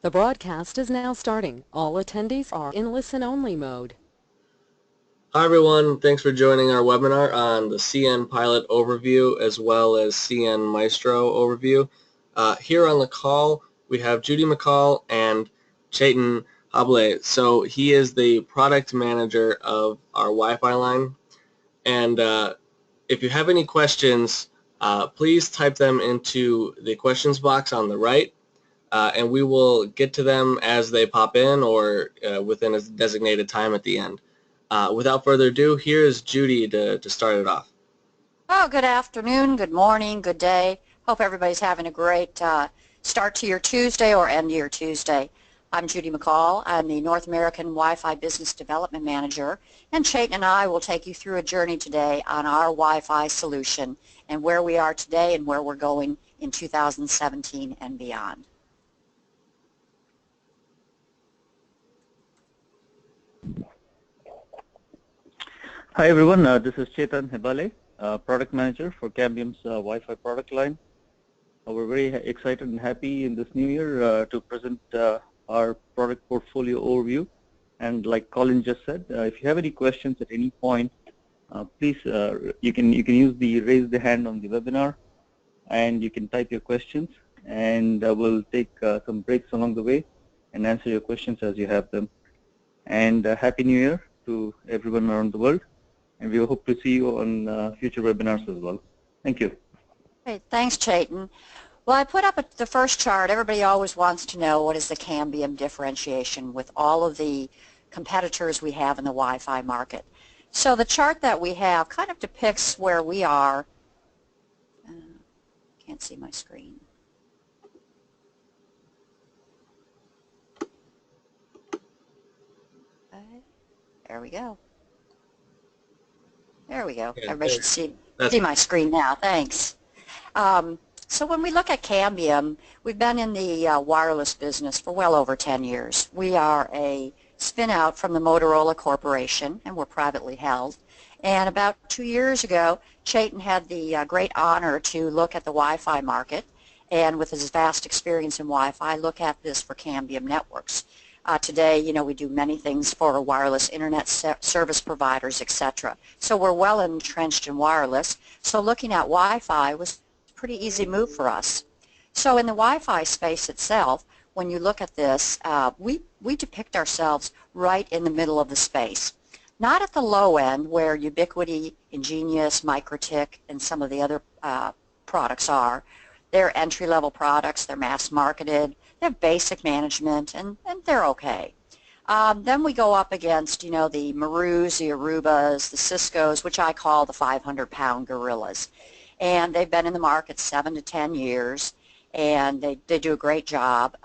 The broadcast is now starting. All attendees are in listen-only mode. Hi everyone, thanks for joining our webinar on the cnPilot overview as well as CnMaestro overview. Here on the call we have Judy McCall and Chetan Hable. So he is the product manager of our Wi-Fi line, and if you have any questions, please type them into the questions box on the right. And we will get to them as they pop in or within a designated time at the end. Without further ado, here is Judy to start it off. Oh, good afternoon, good morning, good day. Hope everybody's having a great start to your Tuesday or end to your Tuesday. I'm Judy McCall. I'm the North American Wi-Fi Business Development Manager, and Chetan and I will take you through a journey today on our Wi-Fi solution and where we are today and where we're going in 2017 and beyond. Hi everyone, this is Chetan Hibale, Product Manager for Cambium's Wi-Fi product line. We're very excited and happy in this new year to present our product portfolio overview. And like Colin just said, if you have any questions at any point, please you can use the raise the hand on the webinar, and you can type your questions, and we'll take some breaks along the way and answer your questions as you have them. And Happy New Year to everyone around the world. And we hope to see you on future webinars as well. Thank you. Great, thanks, Chetan. Well, I put up the first chart. Everybody always wants to know what is the Cambium differentiation with all of the competitors we have in the Wi-Fi market. So the chart that we have kind of depicts where we are. Can't see my screen. Okay. There we go. There we go. Yeah, Everybody should see my screen now. Thanks. So when we look at Cambium, we've been in the wireless business for well over 10 years. We are a spin-out from the Motorola Corporation, and we're privately held. And about 2 years ago, Chetan had the great honor to look at the Wi-Fi market, and with his vast experience in Wi-Fi, look at this for Cambium networks. Today, you know, we do many things for wireless internet service providers, etc. So we're well entrenched in wireless. So looking at Wi-Fi was a pretty easy move for us. So in the Wi-Fi space itself, when you look at this, we depict ourselves right in the middle of the space. Not at the low end where Ubiquiti, Ingenious, MikroTik, and some of the other products are. They're entry-level products, they're mass-marketed, they have basic management, and they're okay. Then we go up against, you know, the Marus, the Arubas, the Ciscos, which I call the 500-pound gorillas. And they've been in the market 7 to 10 years, and they do a great job.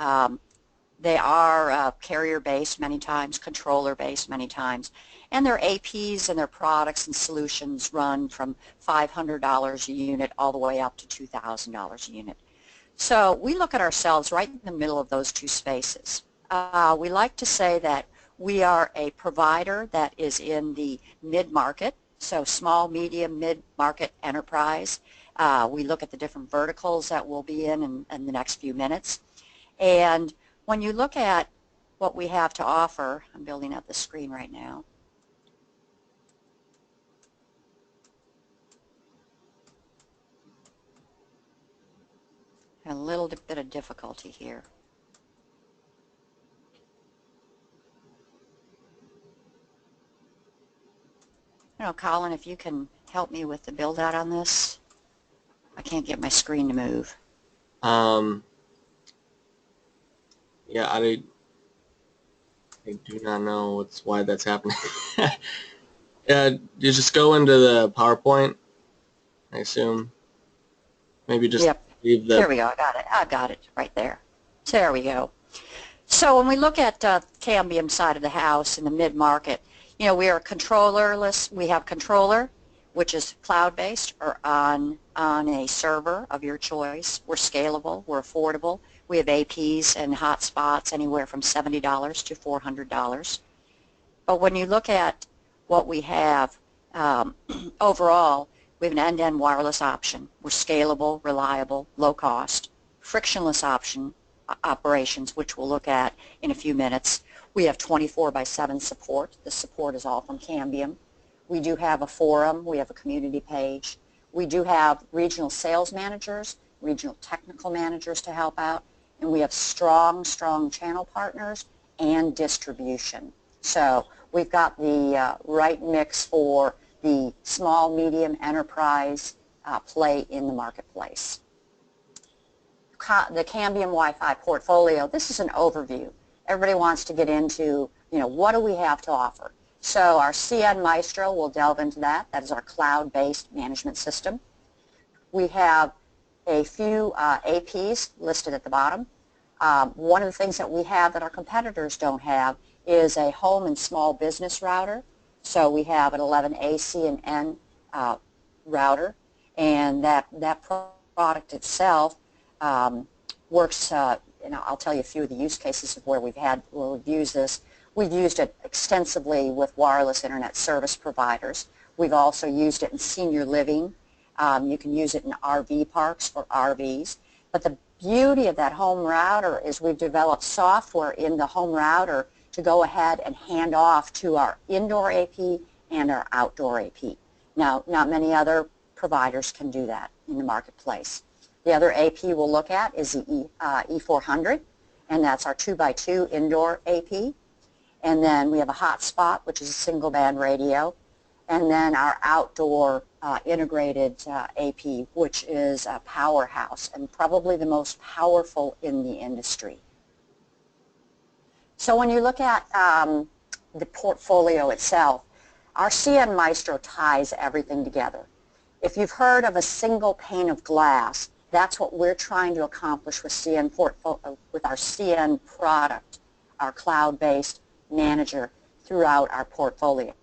They are carrier-based many times, controller-based many times, and their APs and their products and solutions run from $500 a unit all the way up to $2,000 a unit. So we look at ourselves right in the middle of those two spaces. We like to say that we are a provider that is in the mid-market, so small, medium, mid-market enterprise. We look at the different verticals that we'll be in the next few minutes. And when you look at what we have to offer, I'm building up the screen right now. A little bit of difficulty here. You know, Colin, if you can help me with the build out on this. I can't get my screen to move. Yeah, I do not know why that's happening. You just go into the PowerPoint, I assume. Maybe just leave the... There we go. I've got it right there. So there we go. So when we look at Cambium side of the house in the mid-market, you know, we are controllerless. We have controller, which is cloud-based or on a server of your choice. We're scalable. We're affordable. We have APs and hotspots anywhere from $70 to $400. But when you look at what we have overall, we have an end-to-end wireless option. We're scalable, reliable, low cost, frictionless option, operations, which we'll look at in a few minutes. We have 24/7 support. The support is all from Cambium. We do have a forum. We have a community page. We do have regional sales managers, regional technical managers to help out, and we have strong channel partners and distribution. So we've got the right mix for the small, medium enterprise play in the marketplace. The Cambium Wi-Fi portfolio, this is an overview. Everybody wants to get into, what do we have to offer? So our CnMaestro, will delve into that. That is our cloud-based management system. We have a few APs listed at the bottom. One of the things that we have that our competitors don't have is a home and small business router. So we have an 11A CnN router, and that product itself works, and I'll tell you a few of the use cases of where we've used this. We've used it extensively with wireless internet service providers. We've also used it in senior living. You can use it in RV parks for RVs. But the beauty of that home router is we've developed software in the home router to go ahead and hand off to our indoor AP and our outdoor AP. Now, not many other providers can do that in the marketplace. The other AP we'll look at is the E400, and that's our 2x2 indoor AP. And then we have a hotspot, which is a single band radio, and then our outdoor integrated AP, which is a powerhouse and probably the most powerful in the industry. So when you look at the portfolio itself, our CnMaestro ties everything together. If you've heard of a single pane of glass, that's what we're trying to accomplish with our CN product, our cloud-based manager throughout our portfolio.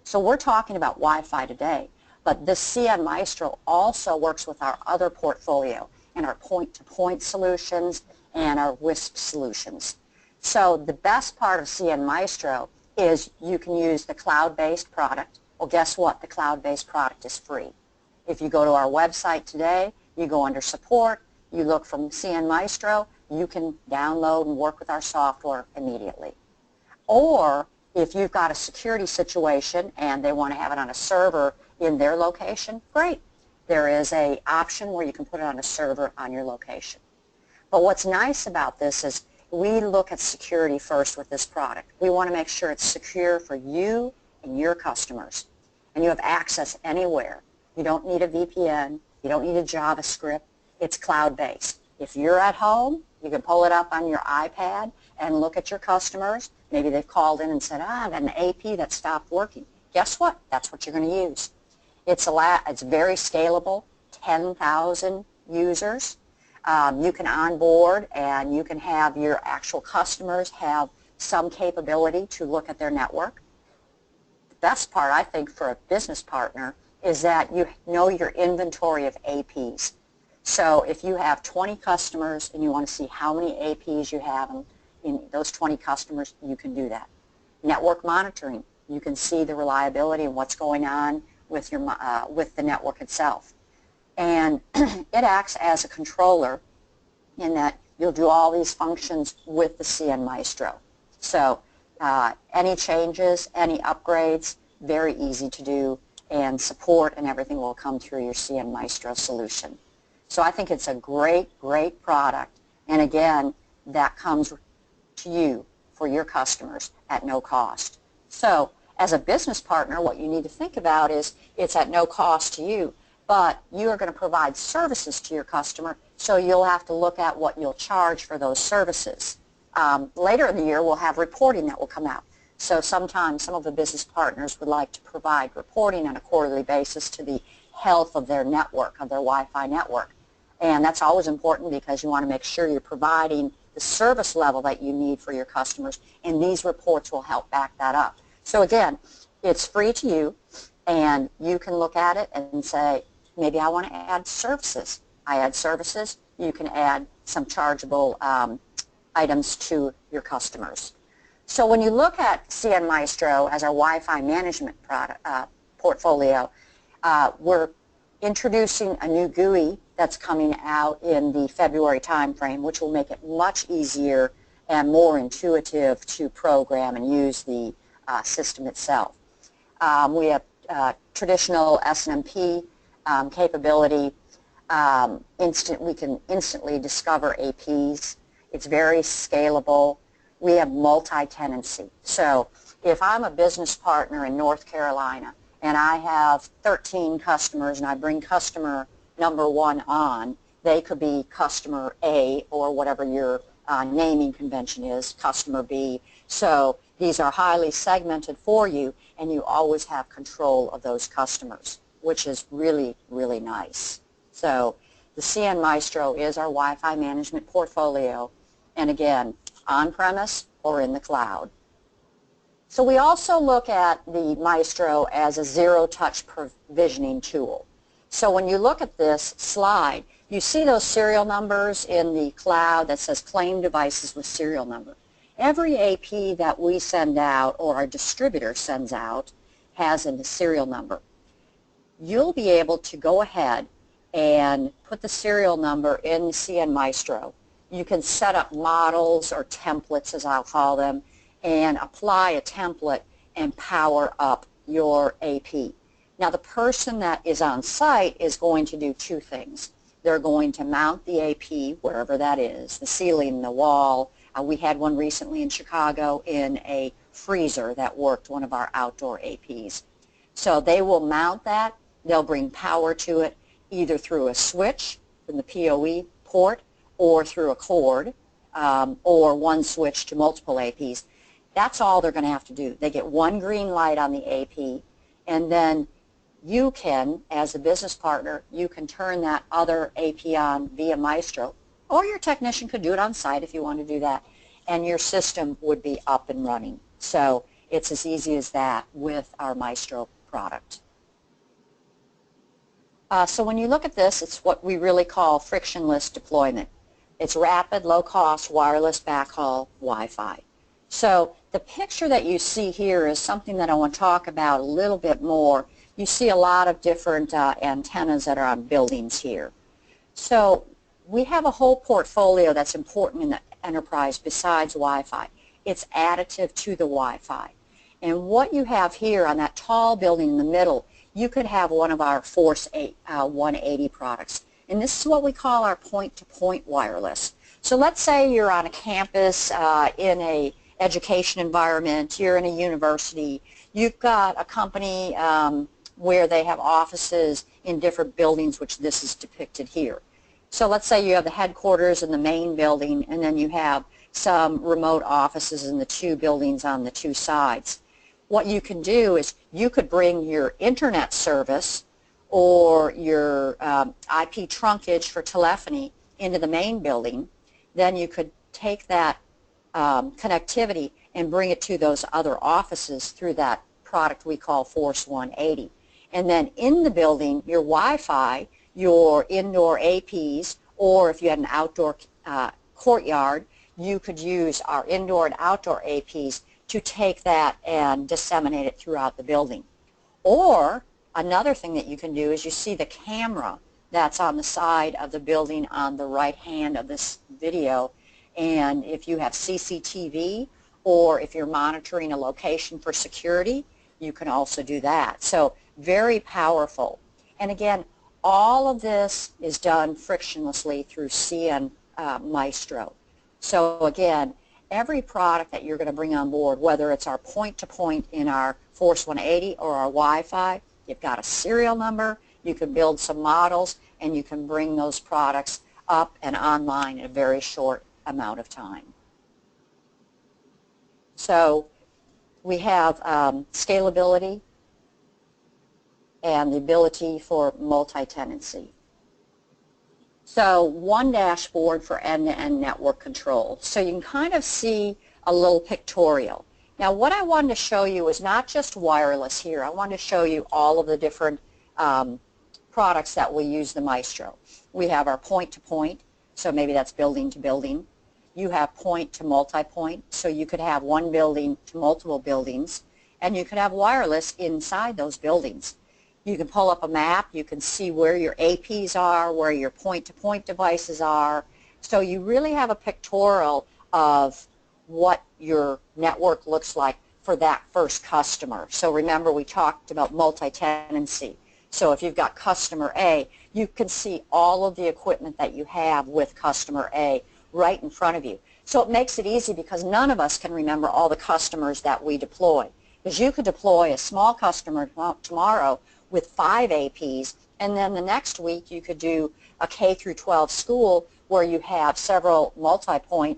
So we're talking about Wi-Fi today, but this CnMaestro also works with our other portfolio and our point-to-point solutions and our WISP solutions. So the best part of CnMaestro is you can use the cloud-based product. Well, guess what? The cloud-based product is free. If you go to our website today, you go under support, you look from CnMaestro, you can download and work with our software immediately. Or if you've got a security situation and they want to have it on a server in their location, great. There is an option where you can put it on a server on your location. But what's nice about this is we look at security first with this product. We want to make sure it's secure for you and your customers. And you have access anywhere. You don't need a VPN. You don't need a JavaScript. It's cloud-based. If you're at home, you can pull it up on your iPad and look at your customers. Maybe they've called in and said, I got an AP that stopped working. Guess what? That's what you're going to use. It's very scalable, 10,000 users. You can onboard and you can have your actual customers have some capability to look at their network. The best part, I think, for a business partner is that you know your inventory of APs. So if you have 20 customers and you want to see how many APs you have in those 20 customers, you can do that. Network monitoring, you can see the reliability and what's going on with the network itself. And it acts as a controller in that you'll do all these functions with the CnMaestro. So any changes, any upgrades, very easy to do, and support and everything will come through your CnMaestro solution. So I think it's a great product, and again, that comes to you for your customers at no cost. So as a business partner, what you need to think about is it's at no cost to you, but you are going to provide services to your customer, so you'll have to look at what you'll charge for those services. Later in the year, we'll have reporting that will come out. So sometimes some of the business partners would like to provide reporting on a quarterly basis to the health of their network, of their Wi-Fi network. And that's always important because you want to make sure you're providing the service level that you need for your customers, and these reports will help back that up. So again, it's free to you, and you can look at it and say, maybe I want to add services. I add services. You can add some chargeable items to your customers. So when you look at CnMaestro as our Wi-Fi management product, portfolio, we're introducing a new GUI that's coming out in the February timeframe, which will make it much easier and more intuitive to program and use the system itself. We have traditional SNMP capability. We can instantly discover APs. It's very scalable. We have multi-tenancy. So if I'm a business partner in North Carolina and I have 13 customers and I bring customer number 1 on, they could be customer A or whatever your naming convention is, customer B. So these are highly segmented for you, and you always have control of those customers, which is really, really nice. So the CnMaestro is our Wi-Fi management portfolio, and again, on-premise or in the cloud. So we also look at the Maestro as a zero-touch provisioning tool. So when you look at this slide, you see those serial numbers in the cloud that says claim devices with serial number. Every AP that we send out or our distributor sends out has a serial number. You'll be able to go ahead and put the serial number in the CnMaestro. You can set up models or templates, as I'll call them, and apply a template and power up your AP. Now the person that is on site is going to do 2 things. They're going to mount the AP wherever that is, the ceiling, the wall. We had one recently in Chicago in a freezer that worked, one of our outdoor APs. So they will mount that. They'll bring power to it either through a switch from the PoE port or through a cord or one switch to multiple APs. That's all they're going to have to do. They get one green light on the AP, and then you can, as a business partner, you can turn that other AP on via Maestro, or your technician could do it on site if you want to do that, and your system would be up and running. So it's as easy as that with our Maestro product. So when you look at this, it's what we really call frictionless deployment. It's rapid, low-cost, wireless backhaul Wi-Fi. So the picture that you see here is something that I want to talk about a little bit more. You see a lot of different antennas that are on buildings here. So we have a whole portfolio that's important in the enterprise besides Wi-Fi. It's additive to the Wi-Fi. And what you have here on that tall building in the middle, you could have one of our Force 180 products. And this is what we call our point-to-point wireless. So let's say you're on a campus in a education environment, you're in a university, you've got a company where they have offices in different buildings, which this is depicted here. So let's say you have the headquarters in the main building, and then you have some remote offices in the 2 buildings on the 2 sides. What you can do is you could bring your internet service or your IP trunkage for telephony into the main building. Then you could take that connectivity and bring it to those other offices through that product we call Force 180. And then in the building, your Wi-Fi, your indoor APs, or if you had an outdoor courtyard, you could use our indoor and outdoor APs to take that and disseminate it throughout the building. Or another thing that you can do is you see the camera that's on the side of the building on the right hand of this video, and if you have CCTV or if you're monitoring a location for security, you can also do that. So very powerful. And again, all of this is done frictionlessly through CnMaestro. So again, every product that you're going to bring on board, whether it's our point-to-point in our Force 180 or our Wi-Fi, you've got a serial number, you can build some models, and you can bring those products up and online in a very short amount of time. So we have scalability and the ability for multi-tenancy. So one dashboard for end-to-end network control. So you can kind of see a little pictorial. Now what I wanted to show you is not just wireless here. I wanted to show you all of the different products that we use the Maestro. We have our point-to-point, so maybe that's building to building. You have point to multi-point, so you could have one building to multiple buildings, and you could have wireless inside those buildings. You can pull up a map. You can see where your APs are, where your point-to-point devices are. So you really have a pictorial of what your network looks like for that first customer. So remember, we talked about multi-tenancy. So if you've got customer A, you can see all of the equipment that you have with customer A right in front of you. So it makes it easy because none of us can remember all the customers that we deploy. Because you could deploy a small customer tomorrow with 5 APs, and then the next week you could do a K through 12 school where you have several multi-point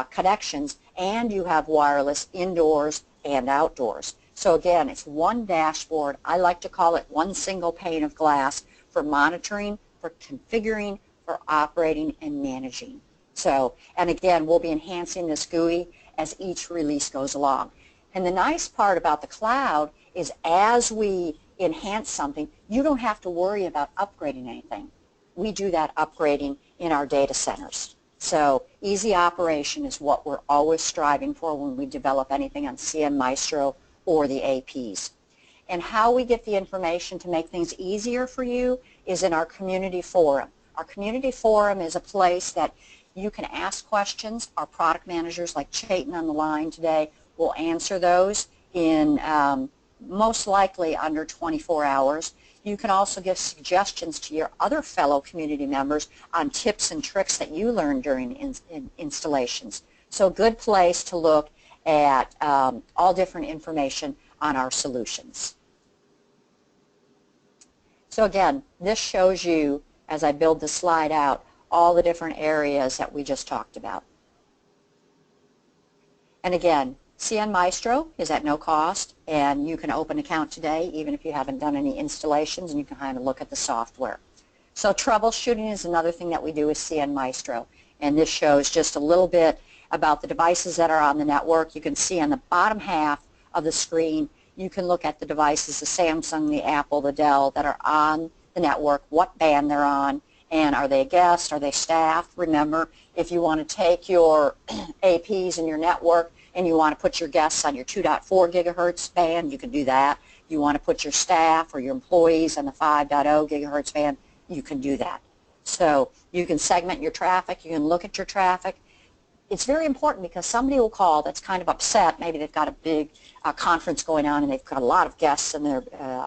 connections, and you have wireless indoors and outdoors. So again, it's one dashboard. I like to call it one single pane of glass for monitoring, for configuring, for operating and managing. So, and again, we'll be enhancing this GUI as each release goes along. And the nice part about the cloud is as we enhance something, you don't have to worry about upgrading anything. We do that upgrading in our data centers. So easy operation is what we're always striving for when we develop anything on CnMaestro or the APs. And how we get the information to make things easier for you is in our community forum. Our community forum is a place that you can ask questions. Our product managers, like Chaitan on the line today, will answer those in most likely under 24 hours. You can also give suggestions to your other fellow community members on tips and tricks that you learned during installations. So a good place to look at all different information on our solutions. So again, this shows you, as I build the slide out, all the different areas that we just talked about. And again, CnMaestro is at no cost, and you can open an account today even if you haven't done any installations, and you can kind of look at the software. So troubleshooting is another thing that we do with CnMaestro, and this shows just a little bit about the devices that are on the network. You can see on the bottom half of the screen, you can look at the devices, the Samsung, the Apple, the Dell, that are on the network, what band they're on, and are they a guest, are they staff? Remember, if you want to take your APs in your network and you want to put your guests on your 2.4 gigahertz band, you can do that. You want to put your staff or your employees on the 5.0 gigahertz band, you can do that. So you can segment your traffic, you can look at your traffic. It's very important because somebody will call that's kind of upset. Maybe they've got a big conference going on and they've got a lot of guests in their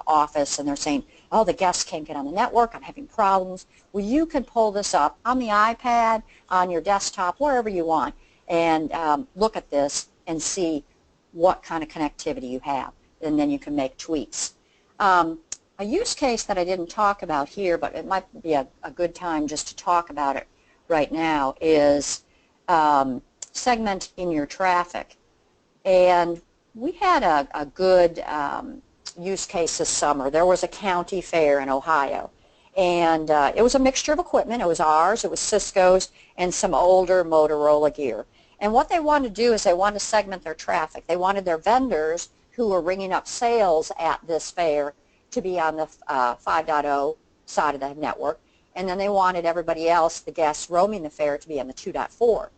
office, and they're saying, oh, the guests can't get on the network, I'm having problems. Well, you can pull this up on the iPad, on your desktop, wherever you want, and look at this and see what kind of connectivity you have, and then you can make tweaks. A use case that I didn't talk about here, but it might be a good time just to talk about it right now, is segmenting your traffic. And we had a good use case this summer. There was a county fair in Ohio, and it was a mixture of equipment. It was ours, it was Cisco's, and some older Motorola gear. And what they wanted to do is they wanted to segment their traffic. They wanted their vendors who were ringing up sales at this fair to be on the 5.0 side of the network, and then they wanted everybody else, the guests roaming the fair, to be on the 2.4.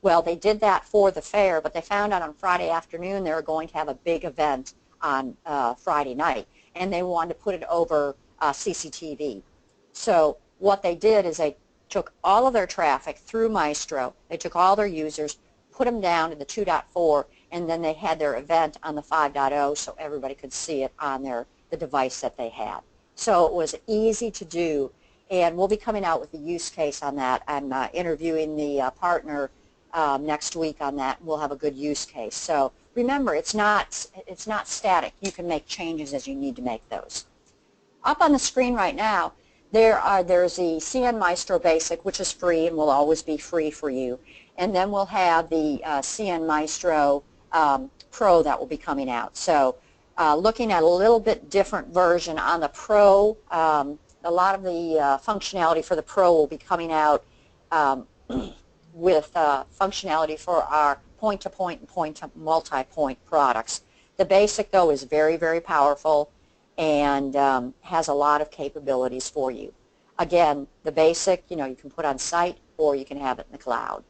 Well, they did that for the fair, but they found out on Friday afternoon they were going to have a big event on Friday night, and they wanted to put it over CCTV. So what they did is they took all of their traffic through Maestro, they took all their users, put them down to the 2.4, and then they had their event on the 5.0 so everybody could see it on the device that they had. So it was easy to do, and we'll be coming out with a use case on that. I'm interviewing the partner next week on that. We'll have a good use case. So remember, it's not static. You can make changes as you need to make those. Up on the screen right now, there's the CnMaestro Basic, which is free and will always be free for you. And then we'll have the CnMaestro Pro that will be coming out. So looking at a little bit different version on the Pro, a lot of the functionality for the Pro will be coming out with functionality for our point-to-point and point-to-multi-point products. The Basic, though, is very, very powerful and has a lot of capabilities for you. Again, the Basic, you can put on site or you can have it in the cloud.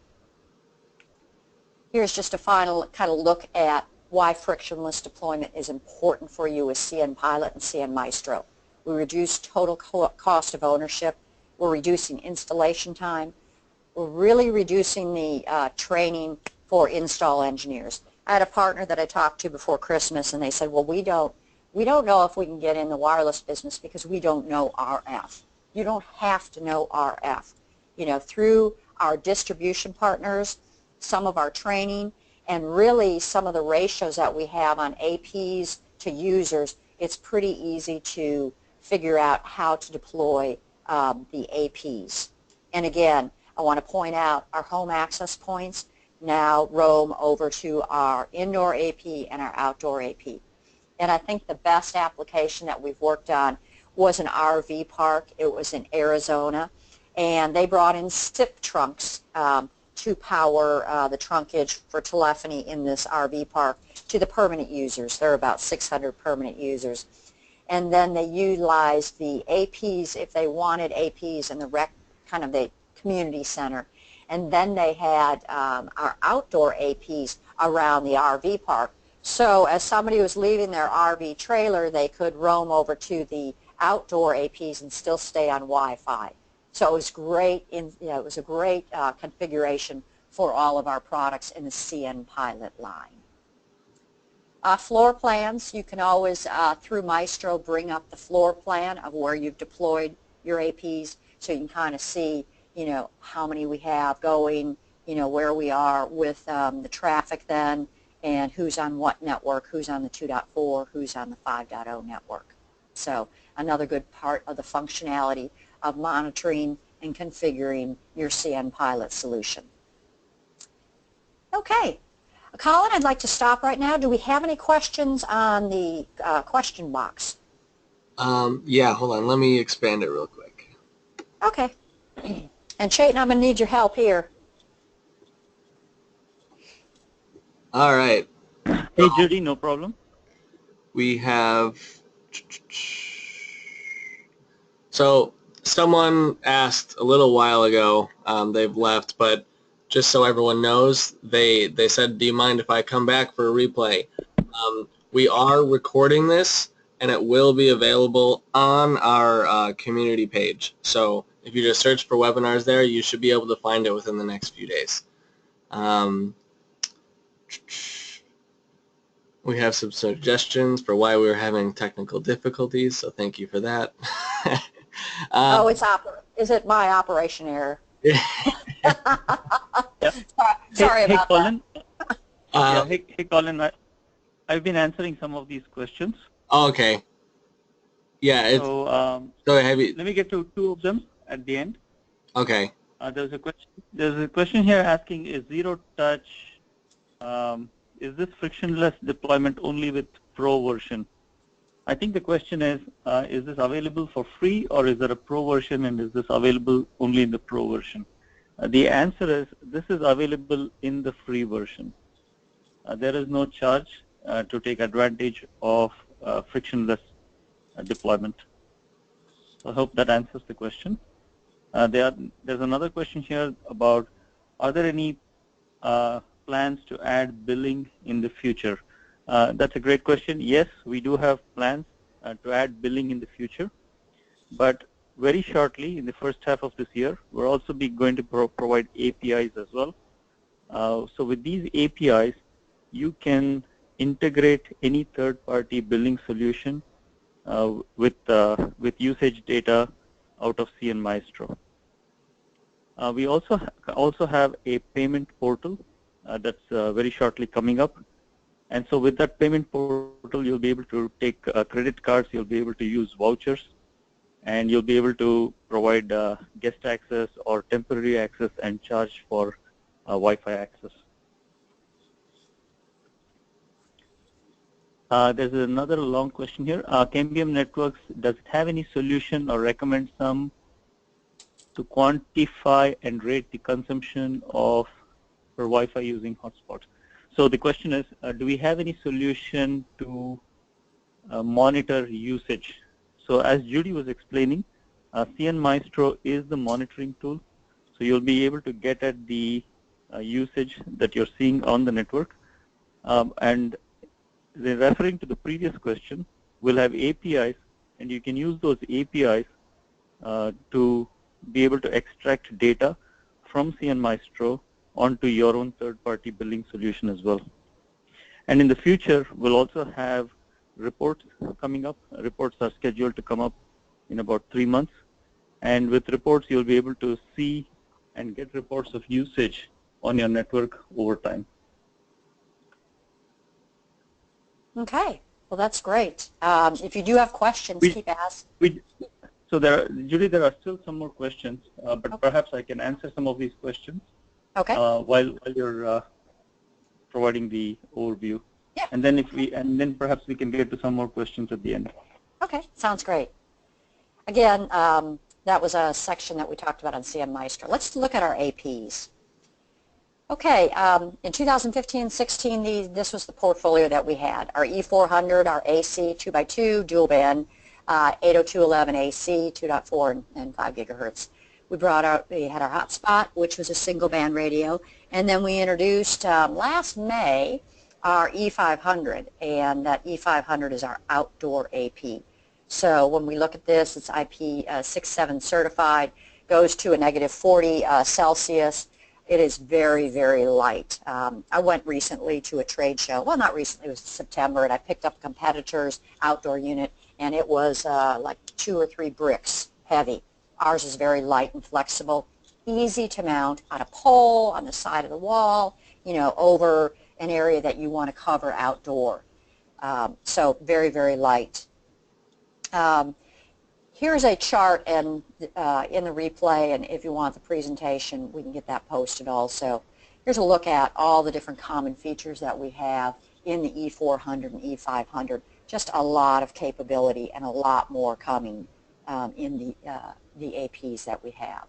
Here's just a final kind of look at why frictionless deployment is important for you with cnPilot and CnMaestro. We reduce total cost of ownership. We're reducing installation time. We're really reducing the training for install engineers. I had a partner that I talked to before Christmas, and they said, well, we don't know if we can get in the wireless business because we don't know RF. You don't have to know RF. You know, through our distribution partners, some of our training, and really some of the ratios that we have on APs to users, it's pretty easy to figure out how to deploy the APs. And again, I want to point out our home access points now roam over to our indoor AP and our outdoor AP. And I think the best application that we've worked on was an RV park. It was in Arizona, and they brought in SIP trunks to power the trunkage for telephony in this RV park to the permanent users. There are about 600 permanent users. And then they utilized the APs if they wanted APs in the kind of the community center. And then they had our outdoor APs around the RV park. So as somebody was leaving their RV trailer, they could roam over to the outdoor APs and still stay on Wi-Fi. So it was great. It was a great configuration for all of our products in the cnPilot line. Floor plans, you can always, through Maestro, bring up the floor plan of where you've deployed your APs, so you can kind of see, you know, how many we have going, you know, where we are with the traffic then, and who's on what network, who's on the 2.4, who's on the 5.0 network. So another good part of the functionality of monitoring and configuring your cnPilot solution. Okay. Colin, I'd like to stop right now. Do we have any questions on the question box? Yeah, hold on. Let me expand it real quick. Okay. And Chayton, I'm going to need your help here. All right. Hey, Judy, no problem. We have... So someone asked a little while ago, they've left, but just so everyone knows, they said, do you mind if I come back for a replay? We are recording this, and it will be available on our community page. So if you just search for webinars there, you should be able to find it within the next few days. We have some suggestions for why we were having technical difficulties, so thank you for that. Oh, is it my operation error? Yeah. Sorry hey, about Colin. that. Hey, Colin, I've been answering some of these questions. Okay. Yeah. So have you? let me get to two of them at the end. Okay. There's a question here asking, is zero touch, is this frictionless deployment only with Pro version? I think the question is this available for free, or is there a Pro version, and is this available only in the Pro version? The answer is this is available in the free version. There is no charge to take advantage of frictionless deployment. So I hope that answers the question. There's another question here about, are there any plans to add billing in the future? That's a great question. Yes, we do have plans to add billing in the future, but very shortly in the first half of this year, we're also going to provide APIs as well. So with these APIs, you can integrate any third-party billing solution with usage data out of cnMaestro. We also have a payment portal that's very shortly coming up. And so with that payment portal, you'll be able to take credit cards, you'll be able to use vouchers, and you'll be able to provide guest access or temporary access and charge for Wi-Fi access. There's another long question here. Cambium Networks, does it have any solution or recommend some to quantify and rate the consumption of for Wi-Fi using hotspots? So the question is, do we have any solution to monitor usage? So as Judy was explaining, CnMaestro is the monitoring tool. So you'll be able to get at the usage that you're seeing on the network. And referring to the previous question, we'll have APIs and you can use those APIs to be able to extract data from CnMaestro onto your own third-party billing solution as well. And in the future, we'll also have reports coming up. Reports are scheduled to come up in about 3 months. And with reports, you'll be able to see and get reports of usage on your network over time. Okay, well that's great. If you do have questions, keep asking. So Judy, there are still some more questions, but perhaps I can answer some of these questions while you're providing the overview. Yeah. And then perhaps we can get to some more questions at the end. Okay, sounds great. Again, that was a section that we talked about on CnMaestro. Let's look at our APs. Okay, in 2015-16, this was the portfolio that we had. Our E400, our AC 2x2 dual band, 802.11 AC, 2.4 and 5 gigahertz. We had our hotspot, which was a single band radio, and then we introduced last May our E500, and that E500 is our outdoor AP. So when we look at this, it's IP67 certified, goes to a negative 40 Celsius. It is very, very light. I went recently to a trade show. Well, not recently, it was September, and I picked up a competitor's outdoor unit, and it was like 2 or 3 bricks heavy. Ours is very light and flexible, easy to mount on a pole, on the side of the wall, you know, over an area that you want to cover outdoor. So very, very light. Here's a chart and in the replay, and if you want the presentation, we can get that posted also. Here's a look at all the different common features that we have in the E400 and E500. Just a lot of capability and a lot more coming in the APs that we have.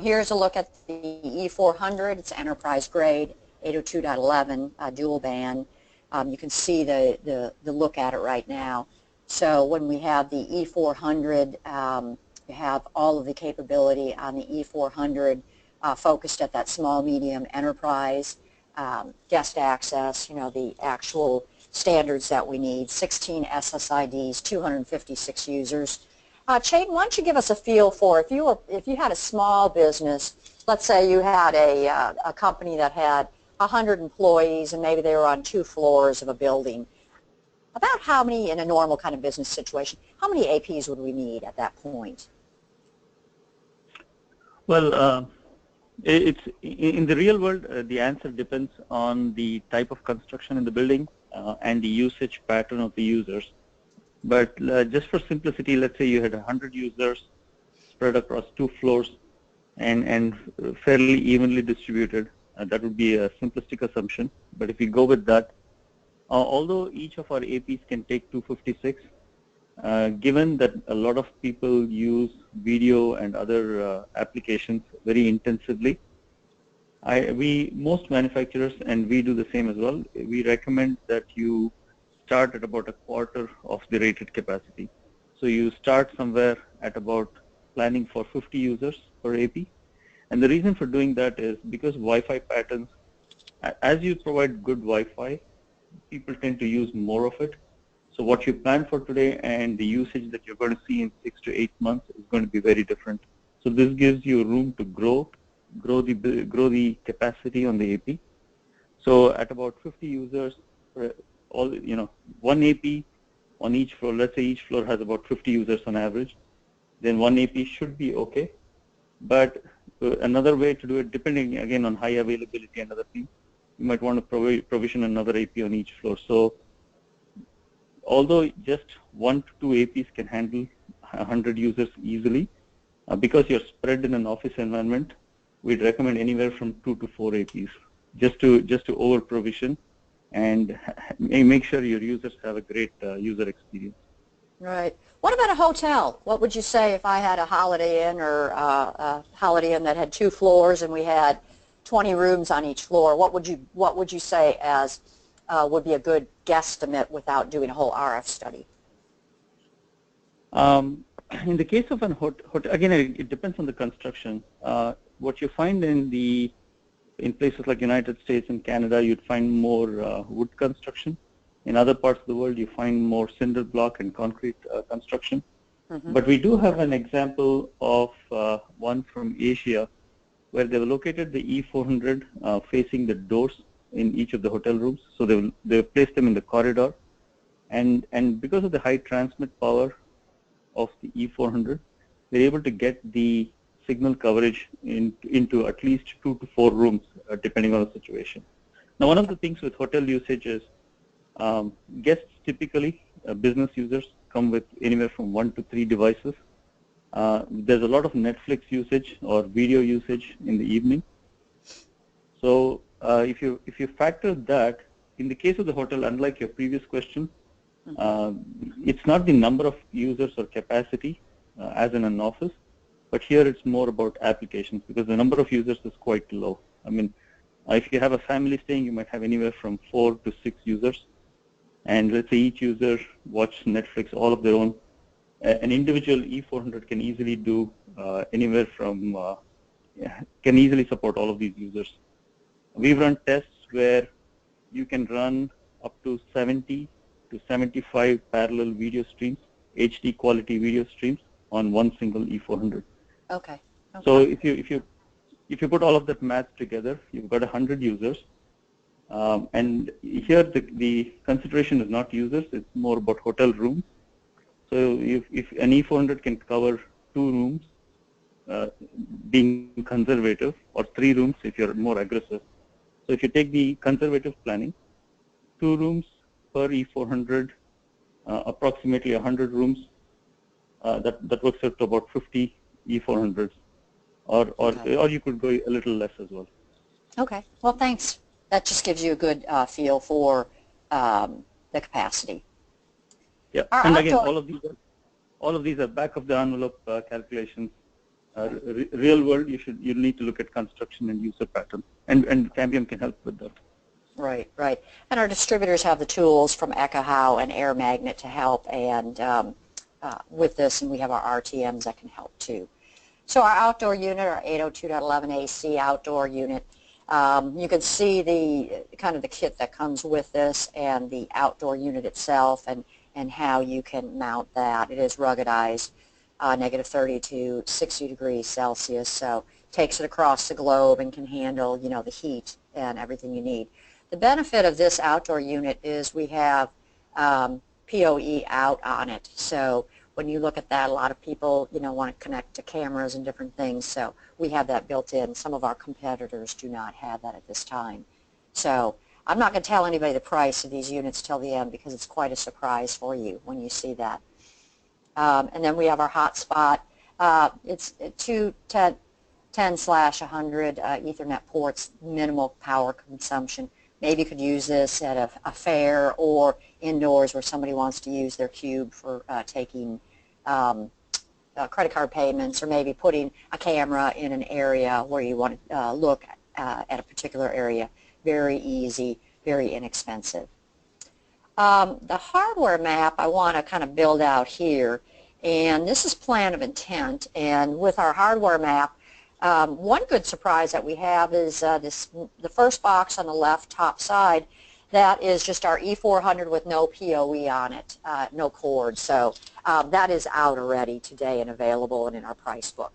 Here's a look at the E400. It's enterprise grade, 802.11 dual band. You can see the look at it right now. So when we have the E400, you have all of the capability on the E400 focused at that small, medium enterprise, guest access, you know, the actual standards that we need, 16 SSIDs, 256 users. Chayton, why don't you give us a feel for if you had a small business, let's say you had a company that had 100 employees and maybe they were on 2 floors of a building. About how many, in a normal kind of business situation, how many APs would we need at that point? Well, it's in the real world, the answer depends on the type of construction in the building and the usage pattern of the users. But just for simplicity, let's say you had 100 users spread across 2 floors and fairly evenly distributed. That would be a simplistic assumption. But if we go with that, although each of our APs can take 256, given that a lot of people use video and other applications very intensively, most manufacturers, and we do the same as well, we recommend that you start at about a quarter of the rated capacity. So you start somewhere at about planning for 50 users per AP. And the reason for doing that is because Wi-Fi patterns, as you provide good Wi-Fi, people tend to use more of it. So what you plan for today and the usage that you're going to see in 6 to 8 months is going to be very different. So this gives you room to grow the capacity on the AP. So at about 50 users, one AP on each floor. Let's say each floor has about 50 users on average. Then one AP should be okay. But another way to do it, depending again on high availability and other things, you might want to provision another AP on each floor. So although just 1 to 2 APs can handle 100 users easily, because you're spread in an office environment, we'd recommend anywhere from 2 to 4 APs just to over provision and make sure your users have a great user experience. Right. What about a hotel? What would you say if I had a Holiday Inn or a Holiday Inn that had 2 floors and we had 20 rooms on each floor? What would you say as would be a good guesstimate without doing a whole RF study? In the case of an hotel, again, it depends on the construction. What you find in places like United States and Canada, you'd find more wood construction. In other parts of the world, you find more cinder block and concrete construction. Mm-hmm. But we do have an example of one from Asia where they located the E400 facing the doors in each of the hotel rooms. So they placed them in the corridor, and because of the high transmit power of the E400, they're able to get the signal coverage into at least 2 to 4 rooms, depending on the situation. Now, one of the things with hotel usage is guests typically, business users, come with anywhere from 1 to 3 devices. There's a lot of Netflix usage or video usage in the evening. So if you factor that, in the case of the hotel, unlike your previous question, it's not the number of users or capacity as in an office, but here it's more about applications because the number of users is quite low. I mean, if you have a family staying, you might have anywhere from 4 to 6 users, and let's say each user watch Netflix all of their own. An individual E400 can easily do anywhere from can easily support all of these users. We've run tests where you can run up to 70 to 75 parallel video streams, HD quality video streams on one single E400. Okay. So if you put all of that math together, you've got 100 users, and here the consideration is not users; it's more about hotel rooms. So if an E400 can cover 2 rooms, being conservative, or 3 rooms if you're more aggressive. So if you take the conservative planning, 2 rooms per E400, approximately 100 rooms, that works out to about 50 E400s, or you could go a little less as well. Okay. Well, thanks. That just gives you a good feel for the capacity. Yeah, and again, all of these are back of the envelope calculations. Real world, you need to look at construction and user pattern, and Cambium can help with that. Right, right. And our distributors have the tools from EchoHow and Air Magnet to help, and with this, and we have our RTMs that can help too. So our outdoor unit, our 802.11 AC outdoor unit, you can see the kind of the kit that comes with this and the outdoor unit itself, and how you can mount that. It is ruggedized, -30 to 60 degrees Celsius, so takes it across the globe and can handle, you know, the heat and everything you need. The benefit of this outdoor unit is we have PoE out on it. So when you look at that, a lot of people, you know, want to connect to cameras and different things. So we have that built in. Some of our competitors do not have that at this time. So I'm not going to tell anybody the price of these units till the end because it's quite a surprise for you when you see that. And then we have our hotspot. It's 2 10/100 Ethernet ports, minimal power consumption. Maybe you could use this at a fair or indoors where somebody wants to use their cube for taking credit card payments, or maybe putting a camera in an area where you want to look at a particular area. Very easy, very inexpensive. The hardware map I want to kind of build out here, and this is plan of intent. And with our hardware map, one good surprise that we have is the first box on the left top side. That is just our E400 with no PoE on it, no cord. So that is out already today and available and in our price book.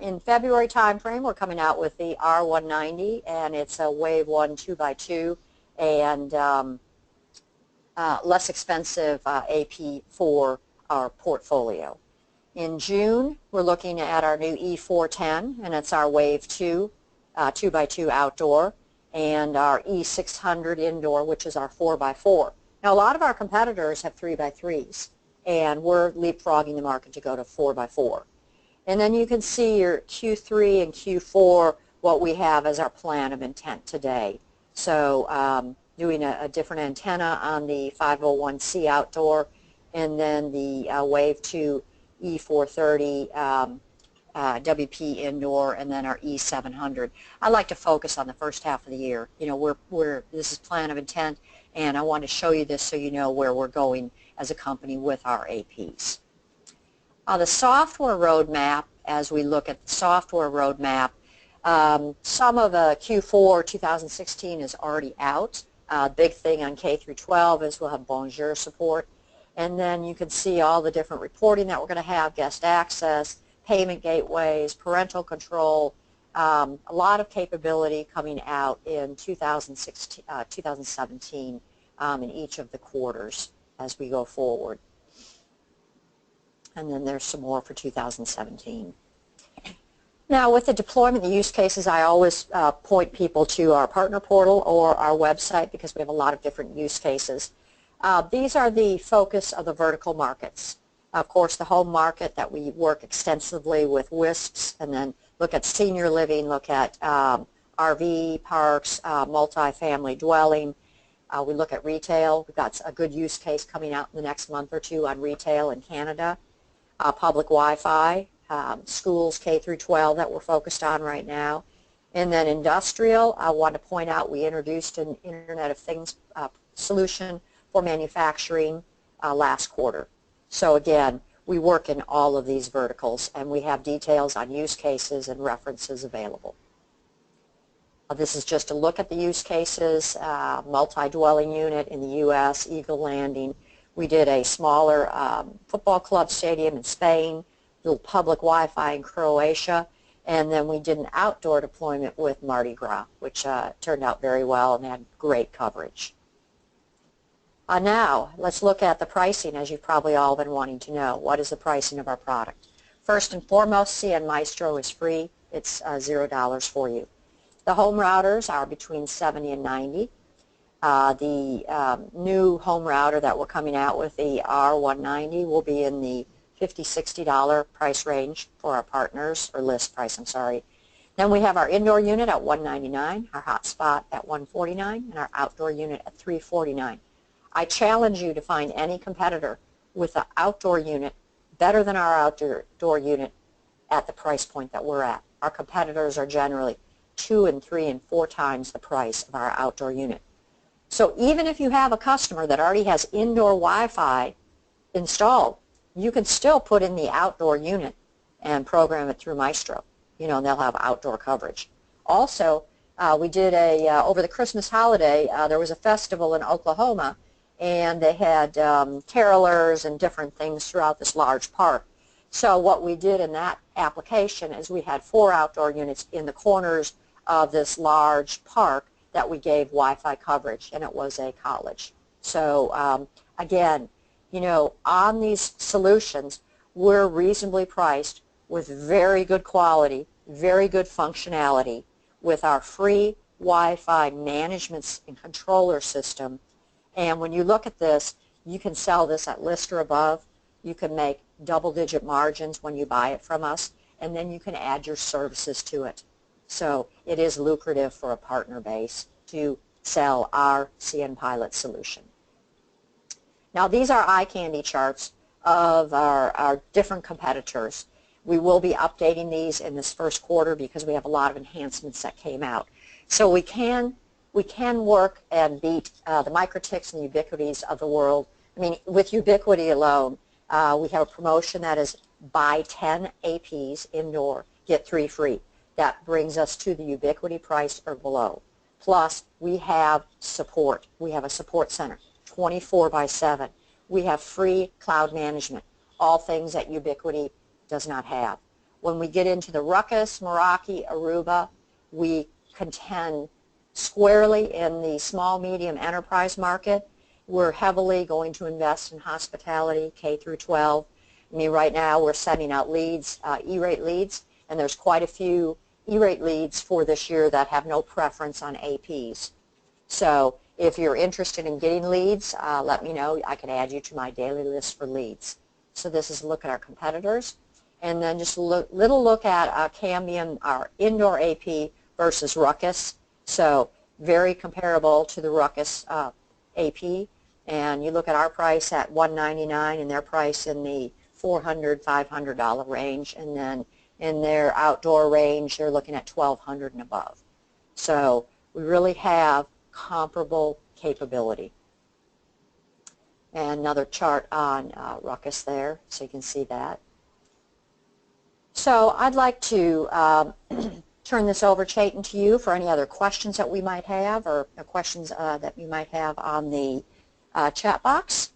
In February timeframe, we're coming out with the R190, and it's a Wave 1 2x2 and less expensive AP for our portfolio. In June, we're looking at our new E410, and it's our Wave 2 2x2 outdoor, and our E600 indoor, which is our 4x4. Now, a lot of our competitors have 3x3s, and we're leapfrogging the market to go to 4x4. And then you can see your Q3 and Q4, what we have as our plan of intent today. So doing a different antenna on the 501C outdoor, and then the Wave 2 E430 WP indoor, and then our E700. I like to focus on the first half of the year. You know, this is plan of intent, and I want to show you this so you know where we're going as a company with our APs. The software roadmap, as we look at the software roadmap, some of Q4 2016 is already out. Big thing on K through 12 is we'll have Bonjour support. And then you can see all the different reporting that we're going to have, guest access, payment gateways, parental control, a lot of capability coming out in 2017 in each of the quarters as we go forward. And then there's some more for 2017. Now, with the deployment, the use cases, I always point people to our partner portal or our website because we have a lot of different use cases. These are the focus of the vertical markets. Of course, the home market that we work extensively with WISPs, and then look at senior living, look at RV parks, multifamily dwelling. We look at retail. We've got a good use case coming out in the next month or two on retail in Canada. Public Wi-Fi, schools K through 12 that we're focused on right now. And then industrial, I want to point out we introduced an Internet of Things solution for manufacturing last quarter. So again, we work in all of these verticals, and we have details on use cases and references available. This is just a look at the use cases, multi-dwelling unit in the U.S., Eagle Landing. We did a smaller football club stadium in Spain, little public Wi-Fi in Croatia, and then we did an outdoor deployment with Mardi Gras, which turned out very well and had great coverage. Now, let's look at the pricing, as you've probably all been wanting to know. What is the pricing of our product? First and foremost, CnMaestro is free. It's $0 for you. The home routers are between $70 and $90. The new home router that we're coming out with, the R190, will be in the $50, $60 price range for our partners, or list price, I'm sorry. Then we have our indoor unit at $199, our hotspot at $149, and our outdoor unit at $349. I challenge you to find any competitor with an outdoor unit better than our outdoor unit at the price point that we're at. Our competitors are generally 2 and 3 and 4 times the price of our outdoor unit. So even if you have a customer that already has indoor Wi-Fi installed, you can still put in the outdoor unit and program it through Maestro. You know, and they'll have outdoor coverage. Also, we did over the Christmas holiday, there was a festival in Oklahoma, and they had carolers and different things throughout this large park. So what we did in that application is we had 4 outdoor units in the corners of this large park that we gave Wi-Fi coverage, and it was a college. So again, you know, on these solutions, we're reasonably priced with very good quality, very good functionality with our free Wi-Fi management and controller system. And when you look at this, you can sell this at list or above. You can make double-digit margins when you buy it from us, and then you can add your services to it. So it is lucrative for a partner base to sell our cnPilot solution. Now, these are eye candy charts of our different competitors. We will be updating these in this first quarter because we have a lot of enhancements that came out. So we can work and beat the MikroTiks and Ubiquities of the world. I mean, with Ubiquiti alone, we have a promotion that is buy 10 APs indoor, get 3 free. That brings us to the Ubiquiti price or below. Plus, we have support. We have a support center, 24/7. We have free cloud management, all things that Ubiquiti does not have. When we get into the Ruckus, Meraki, Aruba, we contend squarely in the small, medium enterprise market. We're heavily going to invest in hospitality, K through 12. I mean, right now we're sending out leads, E-rate leads, and there's quite a few E-rate leads for this year that have no preference on APs. So if you're interested in getting leads, let me know. I can add you to my daily list for leads. So this is a look at our competitors. And then just a little look at Cambium, our indoor AP versus Ruckus. So very comparable to the Ruckus AP. And you look at our price at $199 and their price in the $400, $500 range. And then in their outdoor range, they're looking at $1,200 and above. So we really have comparable capability. And another chart on Ruckus there, so you can see that. So I'd like to turn this over, Chetan, to you for any other questions that we might have or questions that you might have on the chat box.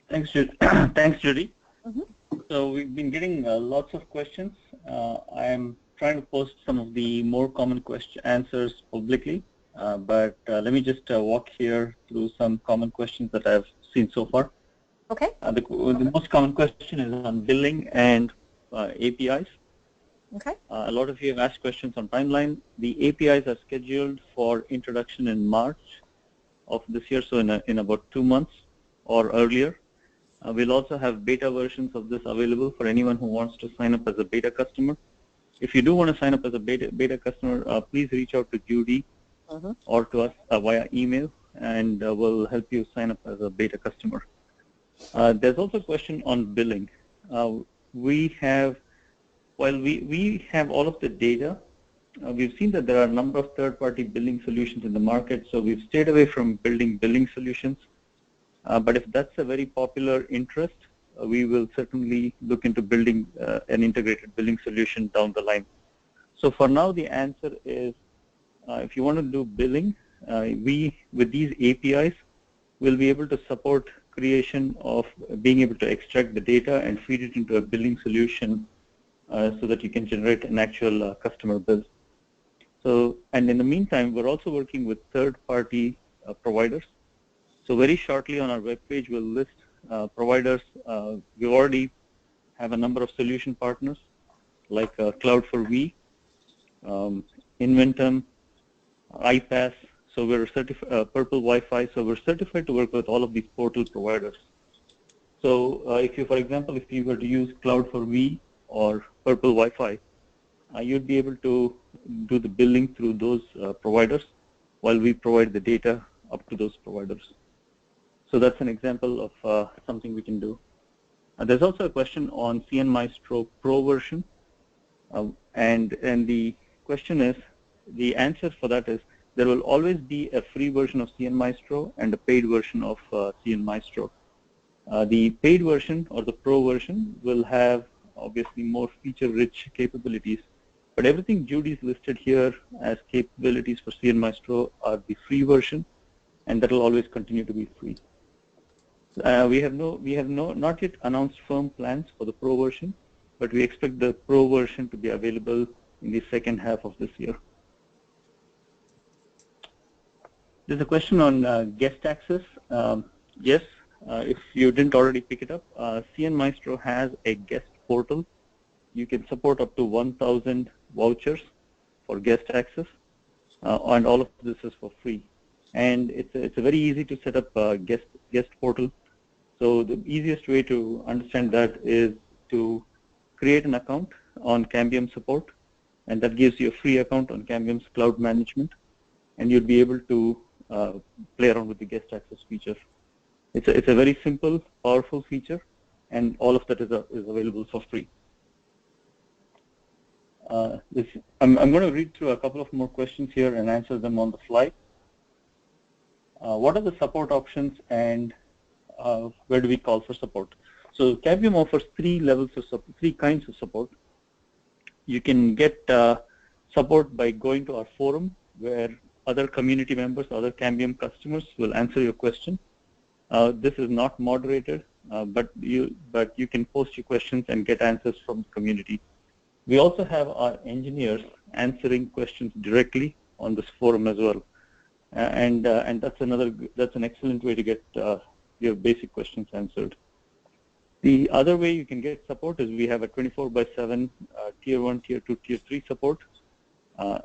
Thanks, Judy. Thanks, Judy. Mm-hmm. So we've been getting lots of questions. I am trying to post some of the more common answers publicly, but let me just walk here through some common questions that I've seen so far. Okay. The most common question is on billing and APIs. Okay. A lot of you have asked questions on timeline. The APIs are scheduled for introduction in March of this year, so in about 2 months or earlier. We'll also have beta versions of this available for anyone who wants to sign up as a beta customer. If you do want to sign up as a beta customer, please reach out to Judy or to us via email, and we'll help you sign up as a beta customer. There's also a question on billing. While we have all of the data, we've seen that there are a number of third-party billing solutions in the market, so we've stayed away from building billing solutions. But if that's a very popular interest, we will certainly look into building an integrated billing solution down the line. So for now, the answer is, if you want to do billing, with these APIs, we'll be able to support creation of being able to extract the data and feed it into a billing solution so that you can generate an actual customer bill. So, and in the meantime, we're also working with third-party providers. So very shortly on our webpage, we'll list providers. We already have a number of solution partners like Cloud4V, Inventum, iPass. So we're certified Purple Wi-Fi. So we're certified to work with all of these portal providers. So if you, for example, if you were to use Cloud4V or Purple Wi-Fi, you'd be able to do the billing through those providers while we provide the data up to those providers. So that's an example of something we can do. There's also a question on CnMaestro Pro version, and the question is, the answer for that is there will always be a free version of CnMaestro and a paid version of CnMaestro. The paid version or the Pro version will have obviously more feature-rich capabilities, but everything Judy's listed here as capabilities for CnMaestro are the free version, and that will always continue to be free. We have not yet announced firm plans for the Pro version, but we expect the Pro version to be available in the second half of this year. There's a question on guest access. Yes, if you didn't already pick it up, CnMaestro has a guest portal. You can support up to 1,000 vouchers for guest access, and all of this is for free. And it's a very easy to set up a guest portal. So the easiest way to understand that is to create an account on Cambium support, and that gives you a free account on Cambium's cloud management, and you'll be able to play around with the guest access feature. It's a very simple, powerful feature, and all of that is available for free. I'm going to read through a couple of more questions here and answer them on the fly. What are the support options, and where do we call for support? So Cambium offers three kinds of support. You can get support by going to our forum, where other community members, other Cambium customers will answer your question. This is not moderated, but you can post your questions and get answers from the community. We also have our engineers answering questions directly on this forum as well, and that's an excellent way to get your basic questions answered. The other way you can get support is we have a 24/7 tier 1, tier 2, tier 3 support,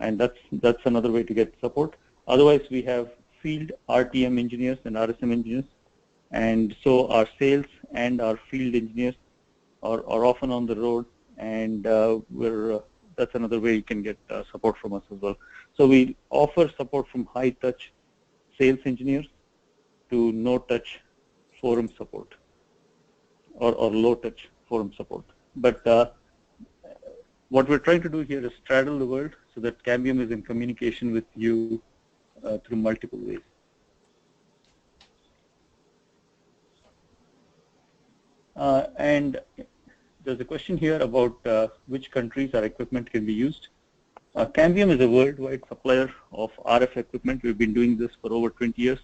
and that's another way to get support. Otherwise, we have field RTM engineers and RSM engineers, and so our sales and our field engineers are often on the road, and that's another way you can get support from us as well. So we offer support from high-touch sales engineers to no-touch forum support, or low-touch forum support. But what we're trying to do here is straddle the world so that Cambium is in communication with you through multiple ways. And there's a question here about which countries our equipment can be used. Cambium is a worldwide supplier of RF equipment. We've been doing this for over 20 years.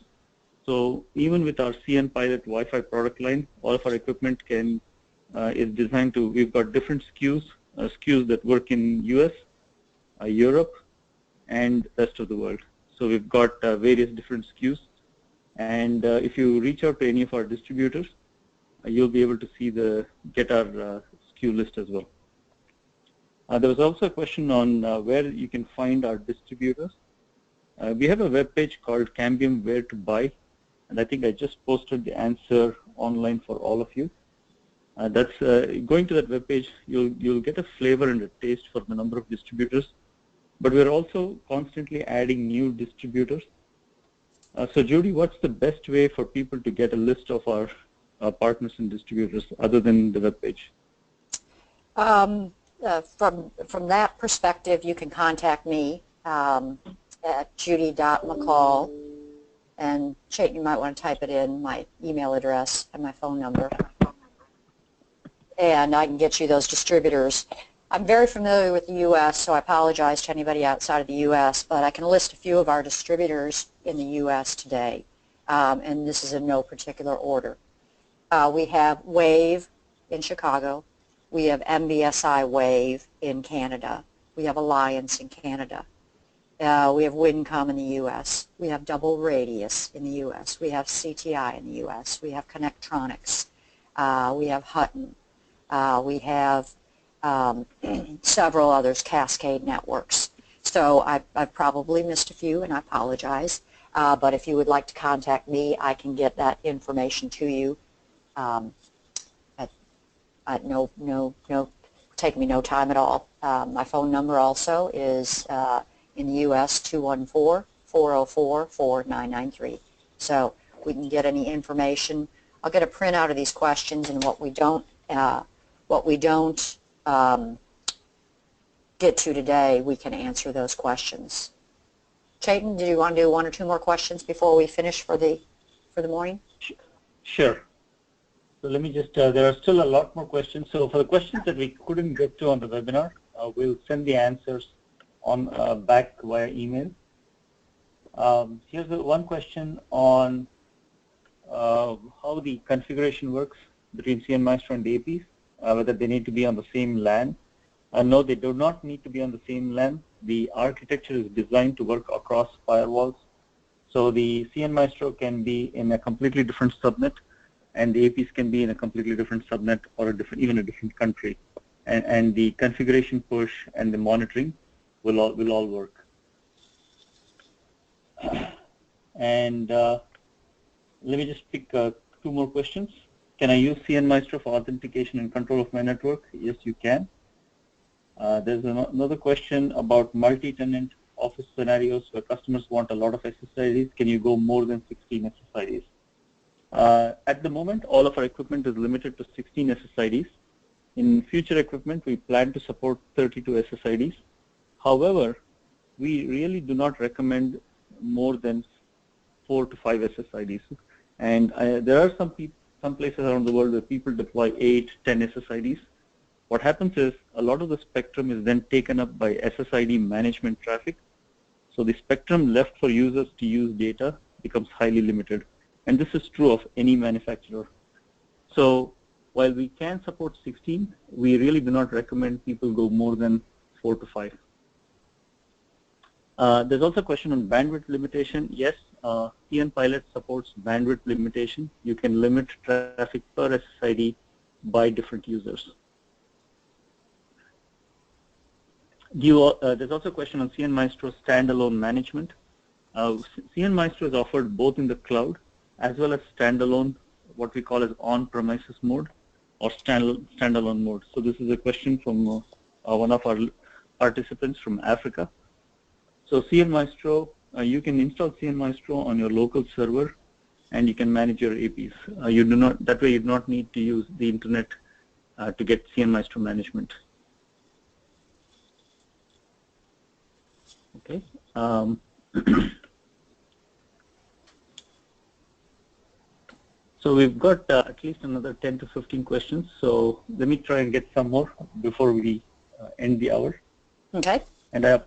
So even with our cnPilot Wi-Fi product line, all of our equipment is designed to, we've got different SKUs that work in US, Europe, and rest of the world. So we've got various different SKUs. And if you reach out to any of our distributors, you'll be able to get our SKU list as well. There was also a question on where you can find our distributors. We have a web page called Cambium Where to Buy, and I think I just posted the answer online for all of you. That's going to that web page, you'll get a flavor and a taste for the number of distributors, but we're also constantly adding new distributors. So Judy, what's the best way for people to get a list of our partners and distributors other than the web page? From that perspective, you can contact me at judy.mccall, and Chait, you might want to type it in, my email address and my phone number, and I can get you those distributors. I'm very familiar with the U.S., so I apologize to anybody outside of the U.S., but I can list a few of our distributors in the U.S. today, and this is in no particular order. We have Wave in Chicago. We have MBSI Wave in Canada. We have Alliance in Canada. We have Wincom in the U.S. We have Double Radius in the U.S. We have CTI in the U.S. We have Connectronics. We have Hutton. We have several others, Cascade Networks. So I've probably missed a few, and I apologize. But if you would like to contact me, I can get that information to you. Take me no time at all. My phone number also is in the U.S. 214-404-4993. So we can get any information. I'll get a printout of these questions, and what we don't get to today, we can answer those questions. Chaitan, do you want to do one or two more questions before we finish for the morning? Sure. So let me just, there are still a lot more questions. So for the questions that we couldn't get to on the webinar, we'll send the answers on back via email. Here's one question on how the configuration works between CnMaestro and APs, whether they need to be on the same LAN. No, they do not need to be on the same LAN. The architecture is designed to work across firewalls. So the CnMaestro can be in a completely different subnet, and the APs can be in a completely different subnet or even a different country. And the configuration push and the monitoring will all work. And let me just pick two more questions. Can I use CnMaestro for authentication and control of my network? Yes, you can. There's another question about multi-tenant office scenarios where customers want a lot of SSIDs. Can you go more than 16 SSIDs? At the moment, all of our equipment is limited to 16 SSIDs. In future equipment, we plan to support 32 SSIDs. However, we really do not recommend more than 4 to 5 SSIDs. And there are some places around the world where people deploy 8, 10 SSIDs. What happens is a lot of the spectrum is then taken up by SSID management traffic. So the spectrum left for users to use data becomes highly limited. And this is true of any manufacturer. So while we can support 16, we really do not recommend people go more than 4 to 5. There's also a question on bandwidth limitation. Yes, cnPilot supports bandwidth limitation. You can limit traffic per SSID by different users. There's also a question on CnMaestro standalone management. CnMaestro is offered both in the cloud as well as standalone, what we call as on-premises mode or standalone mode. So this is a question from one of our participants from Africa. So CnMaestro, you can install CnMaestro on your local server, and you can manage your APs. That way you do not need to use the internet to get CnMaestro management. Okay. So we've got at least another 10 to 15 questions. So let me try and get some more before we end the hour. Okay. And I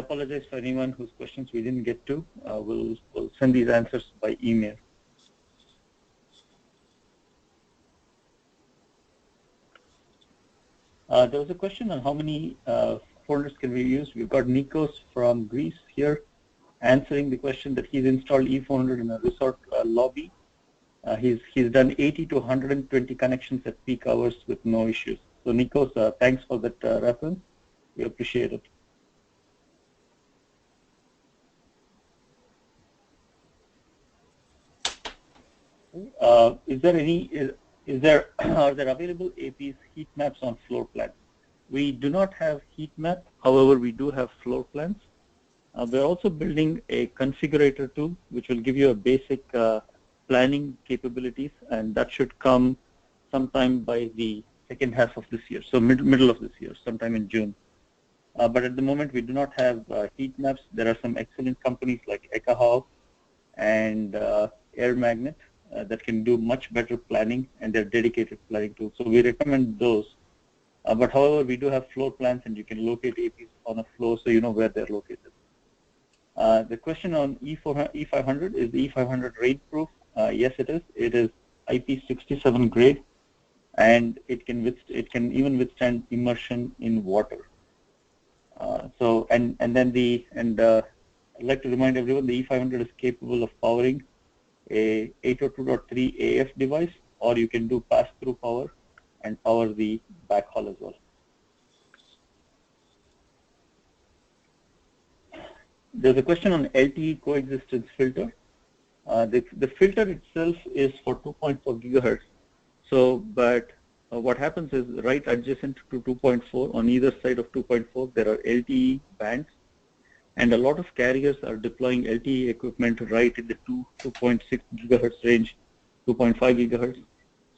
apologize for anyone whose questions we didn't get to. We'll send these answers by email. There was a question on how many 400s can we use. We've got Nikos from Greece here answering the question that he's installed E400 in a resort lobby. He's done 80 to 120 connections at peak hours with no issues. So Nikos, thanks for that reference. We appreciate it. Are there available APs heat maps on floor plans? We do not have heat map. However, we do have floor plans. We're also building a configurator tool, which will give you a basic planning capabilities, and that should come sometime by the second half of this year, so middle of this year, sometime in June. But at the moment, we do not have heat maps. There are some excellent companies like Ekahau and Air Magnet that can do much better planning, and they're dedicated planning tools. So we recommend those. But however, we do have floor plans, and you can locate APs on a floor so you know where they're located. The question on E500, is the E500 rainproof? Yes, it is. It is IP67 grade, and it can even withstand immersion in water. I'd like to remind everyone the E500 is capable of powering a 802.3 AF device, or you can do pass-through power and power the backhaul as well. There's a question on LTE coexistence filter. The filter itself is for 2.4 gigahertz. So, but what happens is right adjacent to 2.4, on either side of 2.4, there are LTE bands. And a lot of carriers are deploying LTE equipment right in the 2.6 gigahertz range, 2.5 gigahertz.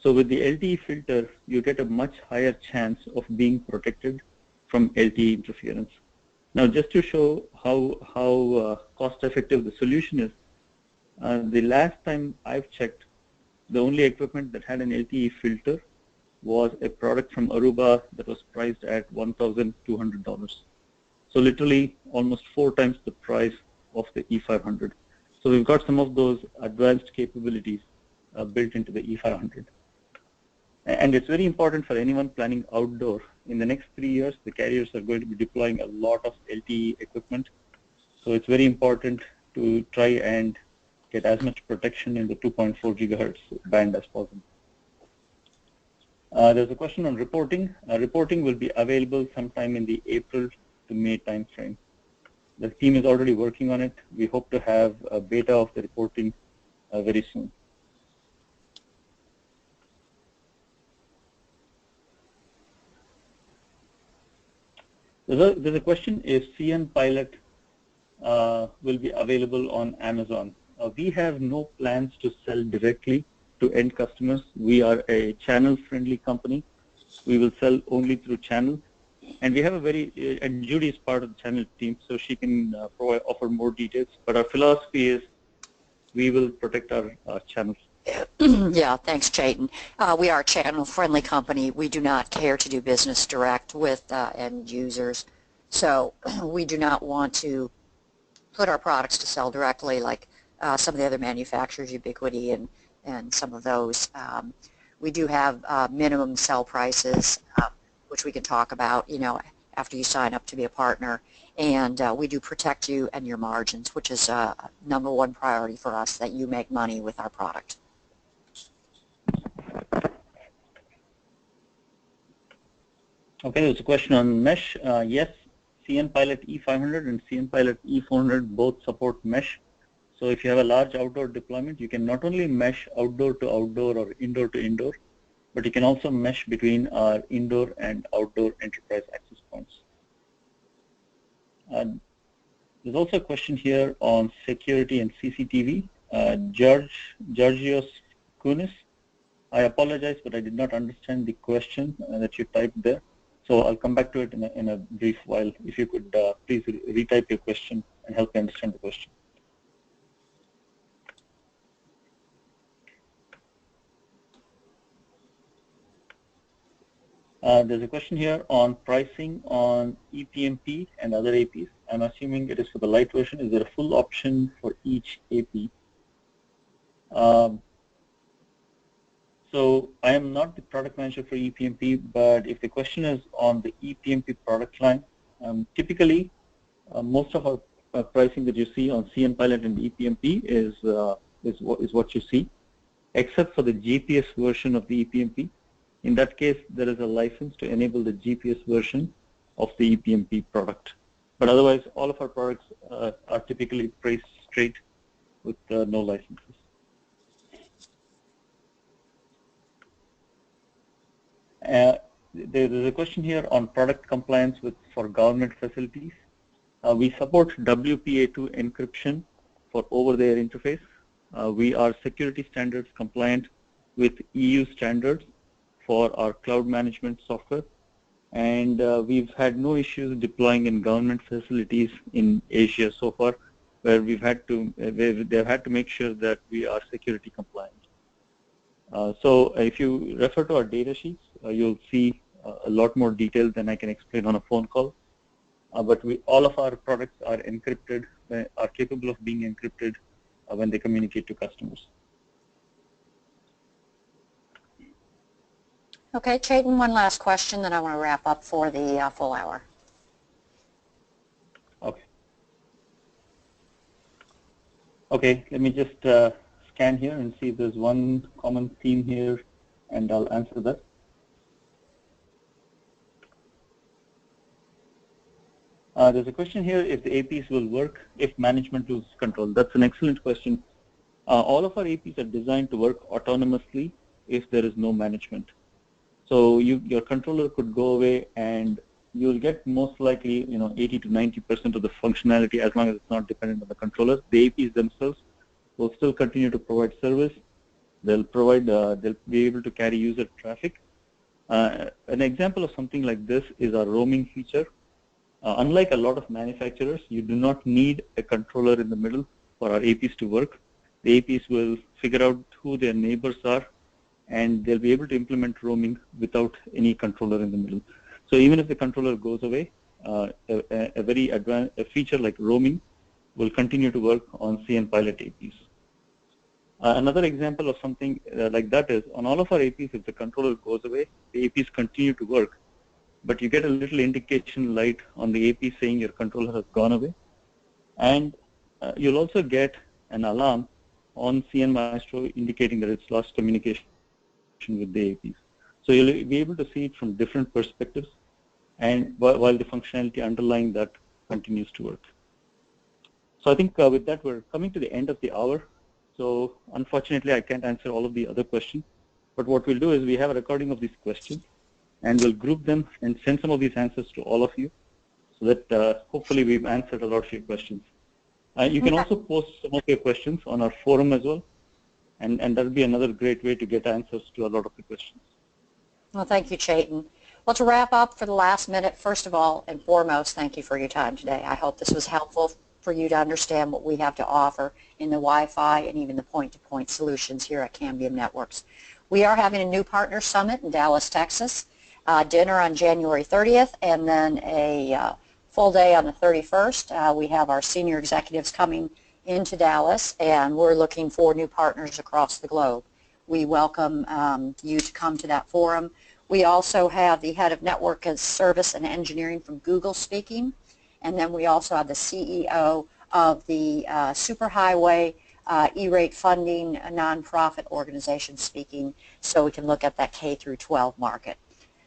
So with the LTE filter, you get a much higher chance of being protected from LTE interference. Now, just to show how cost-effective the solution is, the last time I've checked, the only equipment that had an LTE filter was a product from Aruba that was priced at $1,200. So literally almost 4 times the price of the E500. So we've got some of those advanced capabilities built into the E500. And it's very important for anyone planning outdoor. In the next 3 years, the carriers are going to be deploying a lot of LTE equipment. So it's very important to try and get as much protection in the 2.4 gigahertz band as possible. There's a question on reporting. Reporting will be available sometime in the April to May timeframe. The team is already working on it. We hope to have a beta of the reporting very soon. There's a question if cnPilot will be available on Amazon. We have no plans to sell directly to end customers. We are a channel-friendly company. We will sell only through channels. And we have and Judy is part of the channel team, so she can offer more details. But our philosophy is we will protect our channels. Yeah, thanks, Chetan. We are a channel-friendly company. We do not care to do business direct with end users. So we do not want to put our products to sell directly like some of the other manufacturers, Ubiquiti and some of those. We do have minimum sell prices, which we can talk about, after you sign up to be a partner. And we do protect you and your margins, which is #1 priority for us, that you make money with our product. Okay, there's a question on mesh. Yes, cnPilot E500 and cnPilot E400 both support mesh. So if you have a large outdoor deployment, you can not only mesh outdoor to outdoor or indoor to indoor, but you can also mesh between our indoor and outdoor enterprise access points. There's also a question here on security and CCTV. Georgios Kounis, I apologize, but I did not understand the question that you typed there. So I'll come back to it in a brief while. If you could please retype your question and help me understand the question. There's a question here on pricing on ePMP and other APs. I'm assuming it is for the light version. Is there a full option for each AP? So I am not the product manager for ePMP, but if the question is on the ePMP product line, typically most of our pricing that you see on cnPilot and ePMP is what you see, except for the GPS version of the ePMP. In that case, there is a license to enable the GPS version of the ePMP product. But otherwise, all of our products are typically priced straight with no licenses. There is a question here on product compliance for government facilities. We support WPA2 encryption for over-the-air interface. We are security standards compliant with EU standards for our cloud management software, and we've had no issues deploying in government facilities in Asia so far, where they've had to make sure that we are security compliant. So if you refer to our data sheets, you'll see a lot more detail than I can explain on a phone call. But all of our products are encrypted, are capable of being encrypted when they communicate to customers. Okay, Chetan, one last question, then I want to wrap up for the full hour. Okay. Okay, let me just scan here and see if there's one common theme here, and I'll answer that. There's a question here if the APs will work if management loses control. That's an excellent question. All of our APs are designed to work autonomously if there is no management. So your controller could go away and you'll get most likely 80 to 90% of the functionality as long as it's not dependent on the controller. The APs themselves will still continue to provide service. They'll be able to carry user traffic. An example of something like this is our roaming feature. Unlike a lot of manufacturers, you do not need a controller in the middle for our APs to work. The APs will figure out who their neighbors are, and they'll be able to implement roaming without any controller in the middle. So even if the controller goes away, a very advanced feature like roaming will continue to work on cnPilot APs. Another example of something like that is on all of our APs, if the controller goes away, the APs continue to work, but you get a little indication light on the AP saying your controller has gone away. And you'll also get an alarm on CnMaestro indicating that it's lost communication with the APs. So you'll be able to see it from different perspectives, and while the functionality underlying that continues to work. So I think with that, we're coming to the end of the hour. So unfortunately, I can't answer all of the other questions. But what we'll do is we have a recording of these questions, and we'll group them and send some of these answers to all of you so that hopefully we've answered a lot of your questions. You can also post some of your questions on our forum as well, and that'll be another great way to get answers to a lot of the questions. Well, thank you, Chetan. Well, to wrap up for the last minute, first of all and foremost, thank you for your time today. I hope this was helpful for you to understand what we have to offer in the Wi-Fi and even the point-to-point solutions here at Cambium Networks. We are having a new partner summit in Dallas, Texas. Dinner on January 30th, and then a full day on the 31st. We have our senior executives coming into Dallas, and we're looking for new partners across the globe. We welcome you to come to that forum. We also have the head of network as service and engineering from Google speaking, and then we also have the CEO of the Superhighway E-rate funding nonprofit organization speaking, so we can look at that K through 12 market.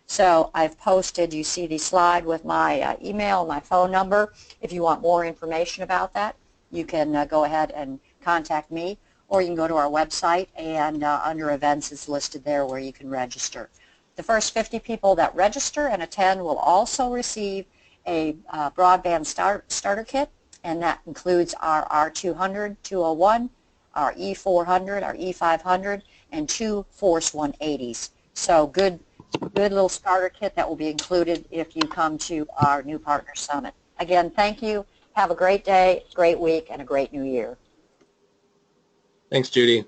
So I've posted, you see the slide with my email, my phone number. If you want more information about that, you can go ahead and contact me, or you can go to our website, and under events is listed there where you can register. The first 50 people that register and attend will also receive a broadband starter kit, and that includes our R200, 201, our E400, our E500, and 2 Force 180s. So good little starter kit that will be included if you come to our new partner summit. Again, thank you. Have a great day, great week, and a great new year. Thanks, Judy.